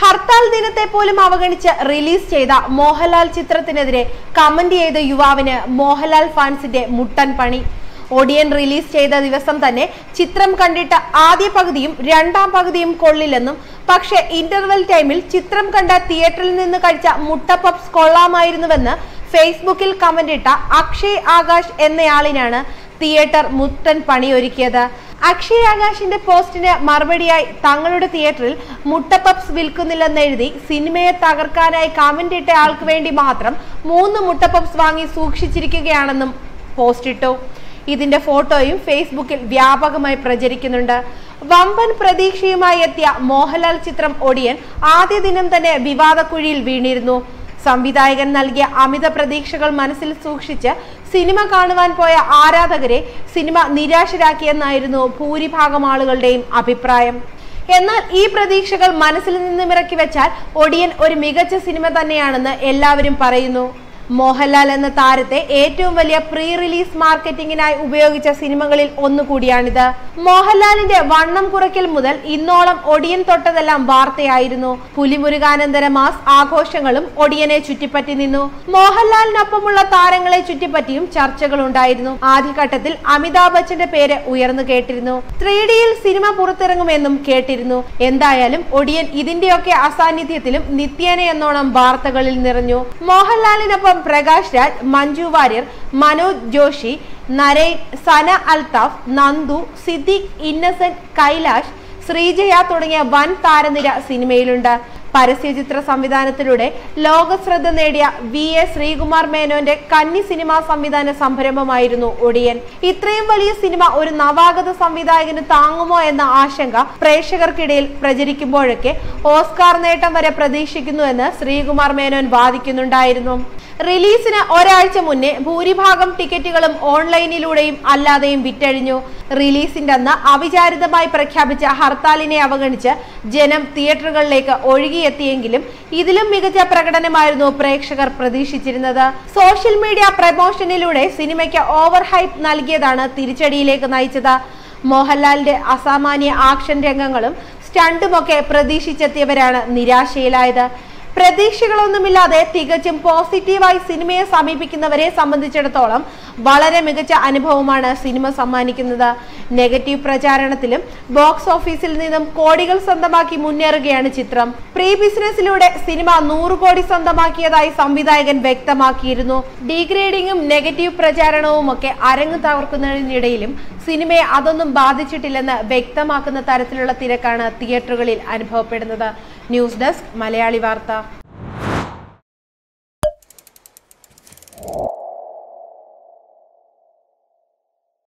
ഹർത്താൽ ദിനത്തെ പോലും അവഗണിച്ച് റിലീസ് ചെയ്ത മോഹൻലാൽ ചിത്രത്തിനെതിരെ കമന്റ് ചെയ്ത യുവാവിന് മോഹൻലാൽ ഫാൻസിന്റെ മുട്ടൻ പണി. ഒടിയൻ റിലീസ് ചെയ്ത ദിവസം തന്നെ ചിത്രം കണ്ടിട്ട് ആദ്യ പകുതിയും രണ്ടാം പകുതിയും കൊള്ളില്ലെന്നും, പക്ഷെ ഇന്റർവെൽ ടൈമിൽ ചിത്രം കണ്ട തിയേറ്ററിൽ നിന്ന് കഴിച്ച മുട്ട പപ്സ് കൊള്ളാമായിരുന്നുവെന്ന് ഫേസ്ബുക്കിൽ കമന്റ് ഇട്ട അക്ഷയ് ആകാശ് എന്നയാളിനാണ് തിയേറ്റർ മുട്ടൻ പണിയൊരുക്കിയത്. അക്ഷയ് ആകാശിന്റെ പോസ്റ്റിന് മറുപടിയായി തങ്ങളുടെ തിയേറ്ററിൽ മുട്ട പപ്സ് വിൽക്കുന്നില്ലെന്നെഴുതി സിനിമയെ തകർക്കാനായി കമന്റ് ഇട്ട ആൾക്ക് വേണ്ടി മാത്രം 3 മുട്ട പപ്സ് വാങ്ങി സൂക്ഷിച്ചിരിക്കുകയാണെന്നും പോസ്റ്റ് ഇട്ടു. ഇതിന്റെ ഫോട്ടോയും ഫേസ്ബുക്കിൽ വ്യാപകമായി പ്രചരിക്കുന്നുണ്ട്. വമ്പൻ പ്രതീക്ഷയുമായി എത്തിയ മോഹൻലാൽ ചിത്രം ഒടിയൻ ആദ്യ ദിനം തന്നെ വിവാദക്കുഴിയിൽ വീണിരുന്നു. സംവിധായകൻ നൽകിയ അമിത പ്രതീക്ഷകൾ മനസ്സിൽ സൂക്ഷിച്ച് സിനിമ കാണുവാൻ പോയ ആരാധകരെ സിനിമ നിരാശരാക്കിയെന്നായിരുന്നു ഭൂരിഭാഗം ആളുകളുടെയും അഭിപ്രായം. എന്നാൽ ഈ പ്രതീക്ഷകൾ മനസ്സിൽ നിന്നുമിറക്കി വെച്ചാൽ ഒടിയൻ ഒരു മികച്ച സിനിമ തന്നെയാണെന്ന് എല്ലാവരും പറയുന്നു. മോഹൻലാൽ എന്ന താരത്തെ ഏറ്റവും വലിയ പ്രീ റിലീസ് മാർക്കറ്റിംഗിനായി ഉപയോഗിച്ച സിനിമകളിൽ ഒന്നുകൂടിയാണിത്. മോഹൻലാലിന്റെ വണ്ണം കുറയ്ക്കൽ മുതൽ ഇന്നോളം ഒടിയൻ തൊട്ടതെല്ലാം വാർത്തയായിരുന്നു. പുലിമുരുകാനന്തര മാസ് ആഘോഷങ്ങളും ഒടിയനെ ചുറ്റിപ്പറ്റി നിന്നു. മോഹൻലാലിനൊപ്പമുള്ള താരങ്ങളെ ചുറ്റിപ്പറ്റിയും ചർച്ചകൾ ഉണ്ടായിരുന്നു. ആദ്യഘട്ടത്തിൽ അമിതാഭ് ബച്ചന്റെ പേര് ഉയർന്നു കേട്ടിരുന്നു. 3Dയിൽ സിനിമ പുറത്തിറങ്ങുമെന്നും കേട്ടിരുന്നു. എന്തായാലും ഒടിയൻ ഇതിന്റെയൊക്കെ അസാന്നിധ്യത്തിലും നിത്യേന എന്നോണം വാർത്തകളിൽ നിറഞ്ഞു. മോഹൻലാലിനൊപ്പം പ്രകാശ് രാജ്, മഞ്ജു വാര്യർ, മനോജ് ജോഷി, നരൈൻ, സന അൽത്താഫ്, നന്ദു, സിദ്ദിഖ്, ഇന്നസെന്റ്, കൈലാഷ്, ശ്രീജയ തുടങ്ങിയ വൻ താരനിര സിനിമയിലുണ്ട്. പരസ്യചിത്ര സംവിധാനത്തിലൂടെ ലോകശ്രദ്ധ നേടിയ VA ശ്രീകുമാർ മേനോന്റെ കന്നി സിനിമാ സംവിധാന സംരംഭമായിരുന്നു ഒടിയൻ. ഇത്രയും വലിയ സിനിമ ഒരു നവാഗത സംവിധായകന് താങ്ങുമോ എന്ന ആശങ്ക പ്രേക്ഷകർക്കിടയിൽ പ്രചരിക്കുമ്പോഴൊക്കെ ഓസ്കാർ നേട്ടം വരെ പ്രതീക്ഷിക്കുന്നുവെന്ന് ശ്രീകുമാർ മേനോൻ വാദിക്കുന്നുണ്ടായിരുന്നു. റിലീസിന് ഒരാഴ്ച മുന്നേ ഭൂരിഭാഗം ടിക്കറ്റുകളും ഓൺലൈനിലൂടെയും അല്ലാതെയും വിറ്റഴിഞ്ഞു. റിലീസിന്റെ അന്ന് അവിചാരിതമായി പ്രഖ്യാപിച്ച ഹർത്താലിനെ അവഗണിച്ച് ജനം തിയേറ്ററുകളിലേക്ക് ഒഴുകിയെത്തിയെങ്കിലും ഇതിലും മികച്ച പ്രകടനമായിരുന്നു പ്രേക്ഷകർ പ്രതീക്ഷിച്ചിരുന്നത്. സോഷ്യൽ മീഡിയ പ്രമോഷനിലൂടെ സിനിമയ്ക്ക് ഓവർ ഹൈപ്പ് നൽകിയതാണ് തിരിച്ചടിയിലേക്ക് നയിച്ചത്. മോഹൻലാലിന്റെ അസാമാന്യ ആക്ഷൻ രംഗങ്ങളും സ്റ്റണ്ടുമൊക്കെ പ്രതീക്ഷിച്ചെത്തിയവരാണ് നിരാശയിലായത്. പ്രതീക്ഷകളൊന്നുമില്ലാതെ തികച്ചും പോസിറ്റീവായി സിനിമയെ സമീപിക്കുന്നവരെ സംബന്ധിച്ചിടത്തോളം വളരെ മികച്ച അനുഭവമാണ് സിനിമ സമ്മാനിക്കുന്നത്. നെഗറ്റീവ് പ്രചാരണത്തിലും ബോക്സ് ഓഫീസിൽ നിന്നും കോടികൾ സ്വന്തമാക്കി മുന്നേറുകയാണ് ചിത്രം. പ്രീ ബിസിനസിലൂടെ സിനിമ 100 കോടി സ്വന്തമാക്കിയതായി സംവിധായകൻ വ്യക്തമാക്കിയിരുന്നു. ഡീഗ്രേഡിങ്ങും നെഗറ്റീവ് പ്രചാരണവും ഒക്കെ അരങ്ങ് തകർക്കുന്നതിനിടയിലും സിനിമയെ അതൊന്നും ബാധിച്ചിട്ടില്ലെന്ന് വ്യക്തമാക്കുന്ന തരത്തിലുള്ള തിരക്കാണ് തിയേറ്ററുകളിൽ അനുഭവപ്പെടുന്നത്. ന്യൂസ് ഡെസ്ക് മലയാളി വാർത്ത.